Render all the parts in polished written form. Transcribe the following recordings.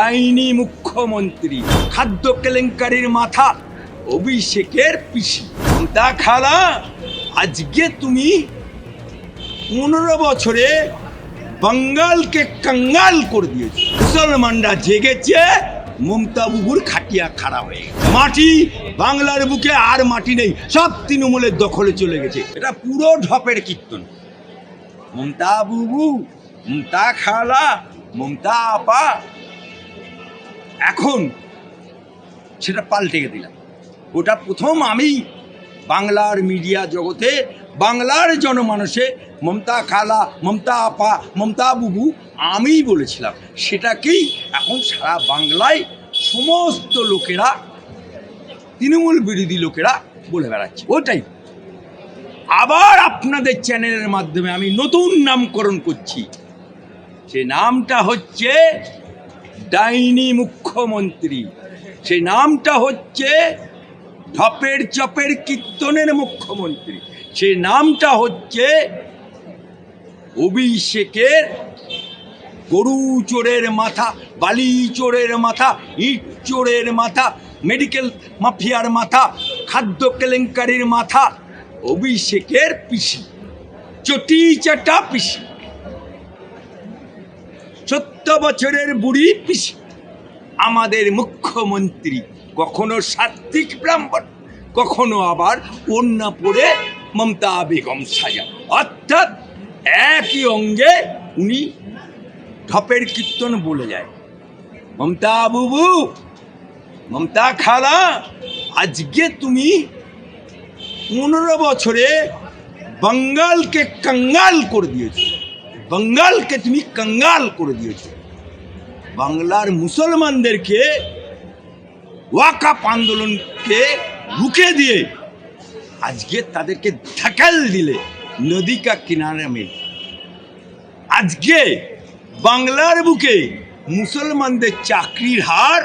ডাইনি মুখ্যমন্ত্রী, খাদ্য কেলেঙ্কারির মাথা, অভিষেকের পিসি মমতা খালা। আজকে তুমি 15 বছরে বাঙ্গালকে কাঙ্গাল করে দিয়েছে। মুসলমানরা জেগেছে, মমতা বুবুর খাটিয়া খাড়া হয়ে গেছে। মাটি বাংলার বুকে আর মাটি নেই, সব তৃণমূলের দখলে চলে গেছে। এটা পুরো ঢপের কীর্তন। মমতা বুবু, মমতা খালা, মমতা আপা, এখন সেটা পাল্টে দিলাম। ওটা প্রথম আমি বাংলার মিডিয়া জগতে, বাংলার জনমানসে মমতা খালা, মমতা আপা, মমতা বুবু আমি বলেছিলাম। সেটাকেই এখন সারা বাংলায় সমস্ত লোকেরা, তৃণমূল বিরোধী লোকেরা বলে বেড়াচ্ছে। ওটাই আবার আপনাদের চ্যানেলের মাধ্যমে আমি নতুন নামকরণ করছি। সে নামটা হচ্ছে ডাইনি মুখ্যমন্ত্রী, সেই নামটা হচ্ছে ঢপের চপের কীর্তনের মুখ্যমন্ত্রী, সেই নামটা হচ্ছে অভিষেকের গরু চোরের মাথা, বালি চোরের মাথা, ইট চোরের মাথা, মেডিকেল মাফিয়ার মাথা, খাদ্য কেলেঙ্কারির মাথা, অভিষেকের পিসি, চটি চাটা পিসি, 70 বছরের বুড়ি পিসি আমাদের মুখ্যমন্ত্রী। কখনো সাত্বিক ব্রাহ্মণ, কখনো আবার ওড়না পরে মমতা বেগম সাজা, অর্থাৎ একই অঙ্গে উনি ঢপের কীর্তন বলে যায়। মমতা বুবু, মমতা খালা, আজকে তুমি 15 বছরে বাঙ্গালকে কাঙ্গাল করে দিয়েছো। বাঙ্গালকে তুমি কাঙ্গাল করে দিয়েছো। বাংলার মুসলমানদেরকে ওয়াকাফ আন্দোলনকে রুখে দিয়ে আজকে তাদেরকে ঢাকাল দিলে নদী কা কিনারে মে। আজকে বাংলার বুকে মুসলমানদের চাকরির হার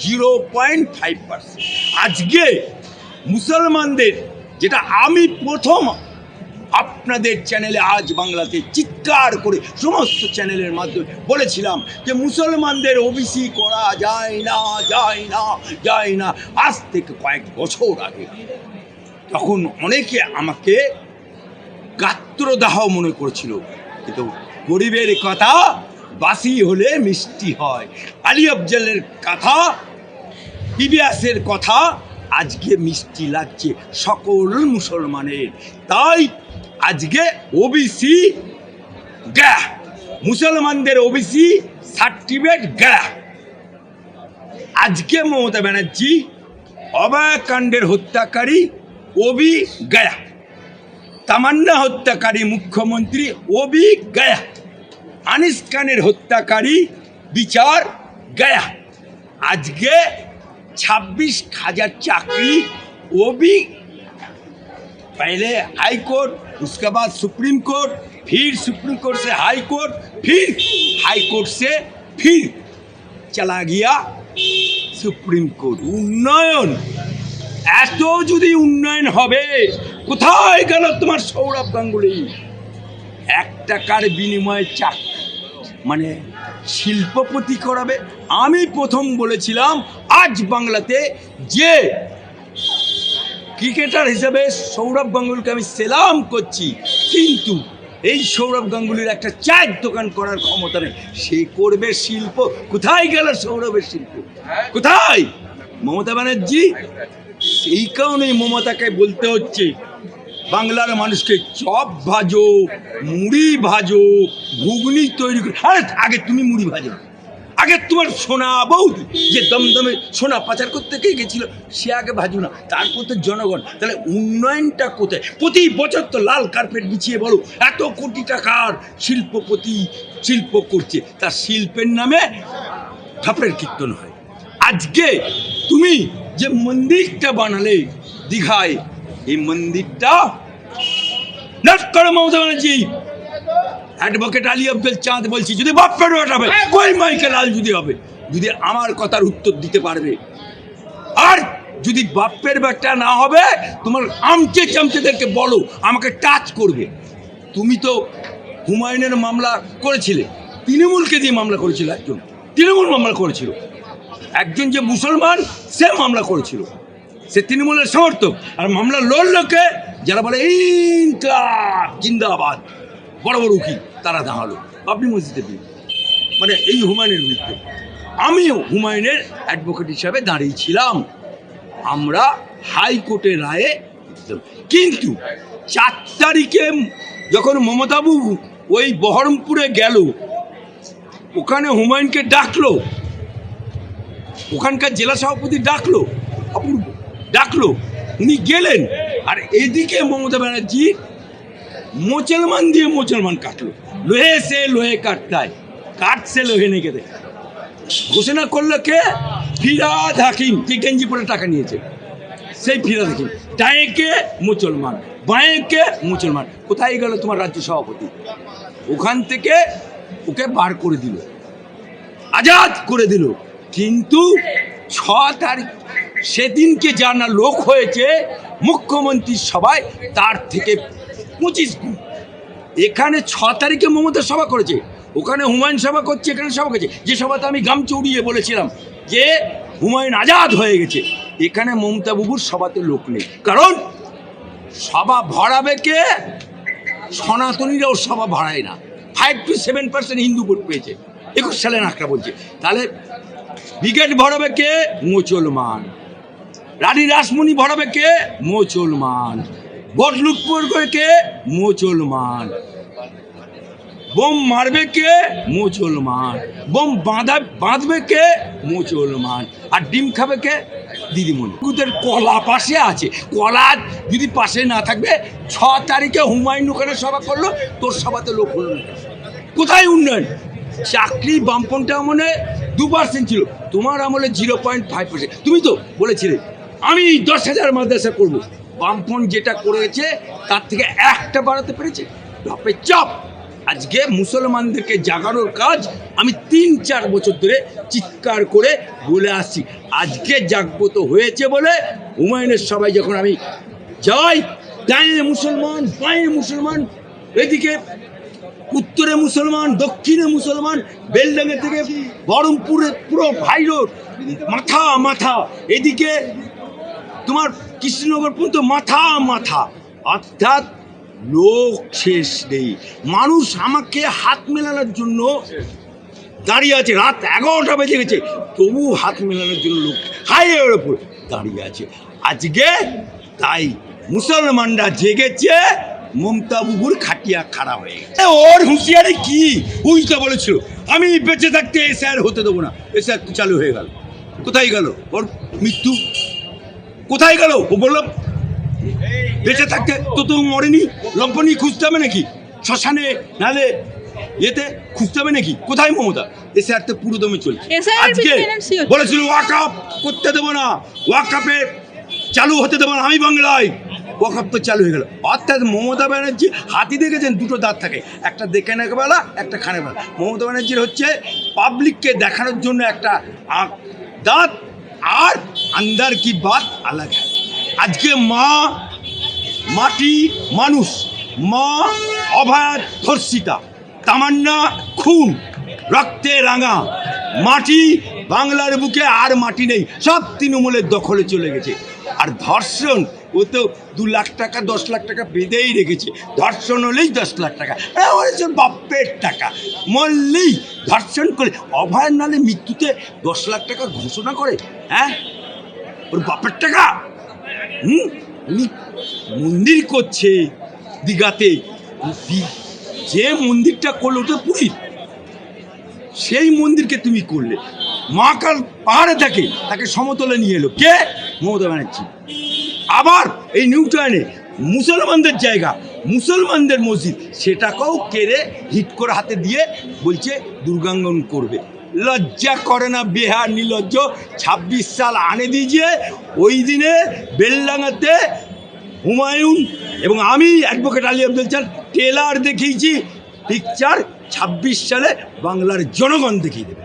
0.5%। আজকে মুসলমানদের, যেটা আমি প্রথম আপনাদের চ্যানেলে আজ বাংলাতে চিৎকার করে সমস্ত চ্যানেলের মাধ্যমে বলেছিলাম যে মুসলমানদের ওবিসি করা যায় না, যায় না, যায় না। আজ থেকে কয়েক বছর আগে তখন অনেকে আমাকে গাত্রদাহ মনে করেছিল, কিন্তু গরিবের কথা বাসি হলে মিষ্টি হয়। আলী আফজলের কথা, ইলিয়াসের কথা আজকে মিষ্টি লাগছে সকল মুসলমানের। তাই আজকে ওবিসি গা, মুসলমানদের ওবিসি সার্টিফিকেট গা। আজকে মমতা ব্যানার্জি অভয়াকাণ্ডের হত্যাকারী ওবি গায়া, তামান্না হত্যাকারী মুখ্যমন্ত্রী ওবি গায়া, আনিস খানের হত্যাকারী বিচার গায়া। আজকে 26,000 चाकरी, वो भी पहले हाई कोर्ट, उसके बाद सुप्रीम कोर्ट, फिर सुप्रीम कोर्ट से हाई कोर्ट, फिर हाई कोर्ट से फिर चला गया सुप्रीम कोर्ट। उन्नयन এত যদি উন্নয়ন হবে, কোথায় গেল তোমার সৌরভ গাঙ্গুলি? 1 টাকার বিনিময়ে মানে শিল্পপতি করাবে। আমি প্রথম বলেছিলাম আজ বাংলাতে যে ক্রিকেটার হিসেবে সৌরভ গাঙ্গুলিকে আমি সেলাম করছি, কিন্তু এই সৌরভ গাঙ্গুলির একটা চায়ের দোকান করার ক্ষমতা নেই। সে করবে শিল্প। কোথায় গেল সৌরভের শিল্প? কোথায়? মমতা ব্যানার্জি। সেই কারণেই মমতাকে বলতে হচ্ছে বাংলার মানুষকে চপ ভাজো, মুড়ি ভাজো, ঘুগনি তৈরি করে। আরে আগে তুমি মুড়ি ভাজো, আগে তোমার সোনা বৌদি যে দমদমে সোনা পাচার করতে কে গেছিল সে আগে ভাজো না, তারপর তো জনগণ। তাহলে উন্নয়নটা কোথায়? প্রতি বছর তো লাল কার্পেট বিছিয়ে বলো এত কোটি টাকার শিল্পপতি শিল্প করছে, তার শিল্পের নামে ঢপের কীর্তন হয়। আজকে তুমি যে মন্দিরটা বানালে দীঘায়, এই মন্দিরটা নট করো মমতা ব্যানার্জি। অ্যাডভোকেট আলী আফজল চাঁদ বলছি, যদি বাপ্পের বেটা হবে, কই মাইকেল লাল যদি হবে, যদি আমার কথার উত্তর দিতে পারবে। আর যদি বাপ্পের বেটা না হবে, তোমার আমচে চামচেদেরকে বলো আমাকে টাচ করবে। তুমি তো হুমায়ুনের মামলা করেছিলে, তৃণমূলকে দিয়ে মামলা করেছিল একজন, তৃণমূল মামলা করেছিল, একজন যে মুসলমান সে মামলা করেছিল, সে তৃণমূলের সমর্থক। আর মামলা লড়লোকে যারা বলে ইনকলাব জিন্দাবাদ, বড় বড় উকিল, তারা দাঁড়ালো বাবরি মসজিদের বিরুদ্ধে, মানে এই হুমায়ুনের বিরুদ্ধে। আমিও হুমায়ুনের অ্যাডভোকেট হিসাবে দাঁড়িয়েছিলাম। আমরা হাইকোর্টের রায়ে, কিন্তু 4 তারিখে যখন মমতাবু ওই বহরমপুরে গেল, ওখানে হুমায়ুনকে ডাকলো, ওখানকার জেলা সভাপতি ডাকলো, অপূর্ব ডাকলো, উনি গেলেন। আর এদিকে মমতা ব্যানার্জি মুসলমান দিয়ে মুসলমান কাটলো, লোহে সে লোহে কাটতায়, কাট সে লোহে নেই কেটে ঘোষণা করলো কে? ফিরাদ হাকিম, যে গেঞ্জি পরে টাকা নিয়েছে সেই ফিরাদ হাকিম। ডায়েকে মুসলমান, বাঁয়েকে মুসলমান। কোথায় গেল তোমার রাজ্য সভাপতি? ওখান থেকে ওকে বার করে দিল, আজাদ করে দিল। কিন্তু 6 তারিখ সেদিনকে যা না লোক হয়েছে মুখ্যমন্ত্রীর সভায়, তার থেকে 25 গুণ। এখানে 6 তারিখে মমতা সভা করেছে, ওখানে হুমায়ুন সভা করছে, এখানে সভা করছে। যে সভাতে আমি গামছা উড়িয়ে বলেছিলাম যে হুমায়ুন আজাদ হয়ে গেছে, এখানে মমতা বাবুর সভাতে লোক নেই। কারণ সভা ভরাবে কে? সনাতনীরাও সভা ভরায় না। 5 to 7% হিন্দু ভোট পেয়েছে 21 সালে নাকড়া বলছে। তাহলে ব্রিগেড ভরাবে কে? মুসলমান। রানী রাসমণি ভরাবে কে? মুসলমান। ভোট লুট করবে কে? মুসলমান। বোম মারবে কে? মুসলমান। বোম বাঁধবে কে? মুসলমান। আর ডিম খাবে কে? দিদিমণি। ওদের কলা পাশে আছে, কলা যদি পাশে না থাকবে, 6 তারিখে হুমায়ুন ওখানে সভা করলো, তোর সভাতে লোক হলো না। কোথায় উন্নয়ন? চাকরি বামপন্থী আমলে 2% ছিল, তোমার আমলে 0.5%। তুমি তো বলেছিলে আমি 10,000 মাদ্রাসা করবো। বামপন্থী যেটা করেছে তার থেকে একটা বাড়াতে পেরেছে। বাপে চাপ। আজকে মুসলমানদেরকে জাগানোর কাজ আমি 3-4 বছর ধরে চিৎকার করে বলে আসছি। আজকে জাগ্রত হয়েছে বলে হুমায়ুনের সবাই যখন আমি যাই, ডাইনে মুসলমান, বাঁয়ে মুসলমান, এদিকে উত্তরে মুসলমান, দক্ষিণে মুসলমান, বেলডাঙ্গা থেকে বহরমপুরে পুরো ভাইরোড মাথা মাথা, এদিকে তোমার কৃষ্ণনগর পর্যন্ত মাথা মাথা। অর্থাৎ লোক শেষ নেই। মানুষ আমাকে হাত মেলানোর জন্য দাঁড়িয়ে আছে। রাত 11টা বেজে গেছে, তবু হাত মেলানোর জন্য লোক হাইয়ের ওপর দাঁড়িয়ে আছে। আজকে তাই মুসলমানরা জেগেছে, মমতা বুবুর খাটিয়া খারাপ হয়ে গেছে। ওর হুঁশিয়ারি কি? ওই তো বলেছিল আমি বেঁচে থাকতে এসআর হতে দেবো না। এসআর চালু হয়ে গেল, কোথায় গেল ওর মৃত্যু? কোথায় গেল? ও বলল বেঁচে থাকতে তো মরেনি, লম্পনি খুঁজতে হবে নাকি শ্মশানে, নালে এতে খুঁজতে হবে নাকি? কোথায় মমতা? এসআর তো পুরো দমে চলছে। আজকে বলেছিল ওয়াকআপ করতে দেবো না, ওয়াকআপে চালু হতে দেবো না আমি বাংলায়। ওয়াকআপ তো চালু হয়ে গেল। অর্থাৎ মমতা ব্যানার্জি, হাতি দেখেছেন 2টো দাঁত থাকে, একটা দেখে নেবে বেলা, একটা খানে বেলা। মমতা ব্যানার্জির হচ্ছে পাবলিককে দেখানোর জন্য একটা দাঁত, আর আন্দার কি বাত আলাগ। আজকে মা, মাটি, মানুষ, মা অভয়া ধর্ষিতা, তামান্না খুন, রক্তে রাঙা, মাটি বাংলার বুকে আর মাটি নেই, সব তৃণমূলের দখলে চলে গেছে। আর ধর্ষণ, ও তো 2 লাখ টাকা 10 লাখ টাকা বেঁধেই রেখেছে। ধর্ষণ হলেই 10 লাখ টাকা, বাপের টাকা, মরলেই ধর্ষণ করে অভয়ার নালে মৃত্যুতে 10 লাখ টাকা ঘোষণা করে। হ্যাঁ, ওর বাপের টাকা। উনি মন্দির করছে দীঘাতে, যে মন্দিরটা করলো ওটা পুরী, সেই মন্দিরকে তুমি করলে। মা কাল পাহাড়ে থাকে, তাকে সমতলে নিয়ে এলো কে? মমতা ব্যানার্জি। আবার এই নিউটাউনে মুসলমানদের জায়গা, মুসলমানদের মসজিদ, সেটাকেও কেড়ে হিট করে হাতে দিয়ে বলছে দুর্গাঙ্গন করবে। লজ্জা করে না? বেহার নির্লজ্জ। 26 সাল আনে দিয়েছে। ওই দিনে বেলডাঙ্গাতে হুমায়ুন এবং আমি অ্যাডভোকেট আলী আব্দুল চান ট্রেলার দেখিয়েছি, পিকচার 26 সালে বাংলার জনগণ দেখিয়ে দেবে।